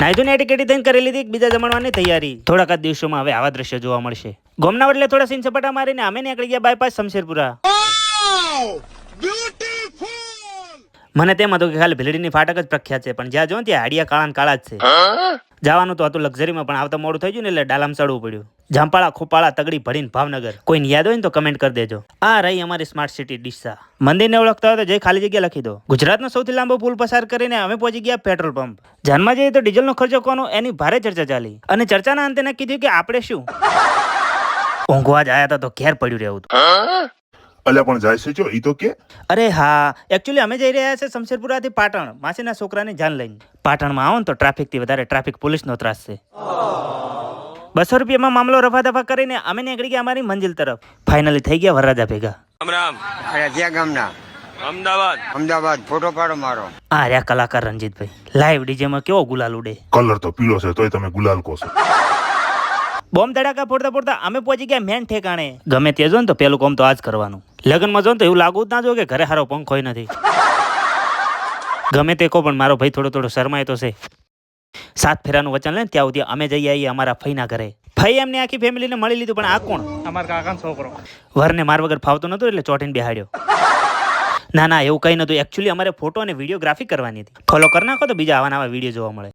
નાયદુને ATKT થઈને કરી લીધી બીજા જમણવાની તૈયારી. થોડાક જ દિવસોમાં હવે આવા દ્રશ્યો જોવા મળશે. ગોમના વડલે થોડા સીન સપાટા મારીને અમે નીકળી ગયા બાયપાસ શમશેરપુરા. મને તેમ હતું કે ખાલી ભીલડીની ફાટક જ પ્રખ્યાત છે, પણ જ્યાં જો ત્યાં હાડિયા કાળા કાળા જ છે. જવાનું તો હતું લક્ઝરીમાં, પણ આવતા મોડું થઈ ગયું ને એટલે ડાલામ ચડવું પડ્યું. જામપાળા ખોપાળા તગડી ભડીને ભાવનગર. કોઈને યાદ હોય ને તો કમેન્ટ કરી દેજો. આ રહી અમારી સ્માર્ટ સિટી ડીસા. મંદિરને ઓળખતા હોય તો જઈ ખાલી જગ્યા લખી દો. ગુજરાતનો સૌથી લાંબો પુલ પસાર કરીને અમે પહોંચી ગયા પેટ્રોલ પંપ. જાનમાં જઈએ તો ડીઝલનો ખર્ચો કોનો એની ભારે ચર્ચા ચાલી, અને ચર્ચાના અંતે નક્કી થયું કે આપણે શું ઊંઘવા જ આયા હતા તો ઘેર પડ્યું રહેવું હતું. અલ્યા પણ જાય છે જો ઈ તો કે. અરે હા, એકચ્યુઅલી અમે જઈ રહ્યા છે શમશેરપુરાથી પાટણ, માસીના છોકરાની જાન લઈને. પાટણમાં આવો ને તો ટ્રાફિકથી વધારે ટ્રાફિક પોલીસનો ત્રાસ છે. 200 રૂપિયામાં મામલો રફા દફા કરીને અમે નીકળી ગયા અમારી મંજિલ તરફ. ફાઇનલી થઈ ગયા વરરાજા ભેગા. રામ અરે ક્યાં ગામના? અમદાવાદ ફોટો પાડો મારો. આ રહ્યા કલાકાર રણજીતભાઈ. લાઈવ ડીજેમાં કેવો ગુલાલ ઉડે. કલર તો પીળો છે તોય તમે ગુલાલ કહો છો. બોમ્બ ધડાકા ફોડતા ફોડતા અમે પહોંચી ગયા મેન ઠેકાણે. ગમે તે જો ને તો પેલું કામ તો આજ કરવાનું. લગ્નમાં જો ને તો એવું લાગુ જ ના જો કે ઘરે હારો પંખો નથી. ગમે તે કહો પણ મારો ભાઈ થોડો શરમાય તો છે. 7 ફેરાનું વચન લે ત્યાં સુધી અમે જઈ આવીએ અમારા ફઈના ઘરે. ફઈ એમને આખી ફેમિલીને મળી લીધું, પણ આ કોણ? અમારા કાકાનો છોકરો. વરને માર વગર ફાવતો નતો એટલે ચોટીને બેહાડ્યો. ના એવું કઈ નતું. એકચ્યુઅલી અમારે ફોટો અને વિડીયોગ્રાફી કરવાની હતી. ફોલો કરી નાખો તો બીજા આવા નવા વિડીયો જોવા મળે.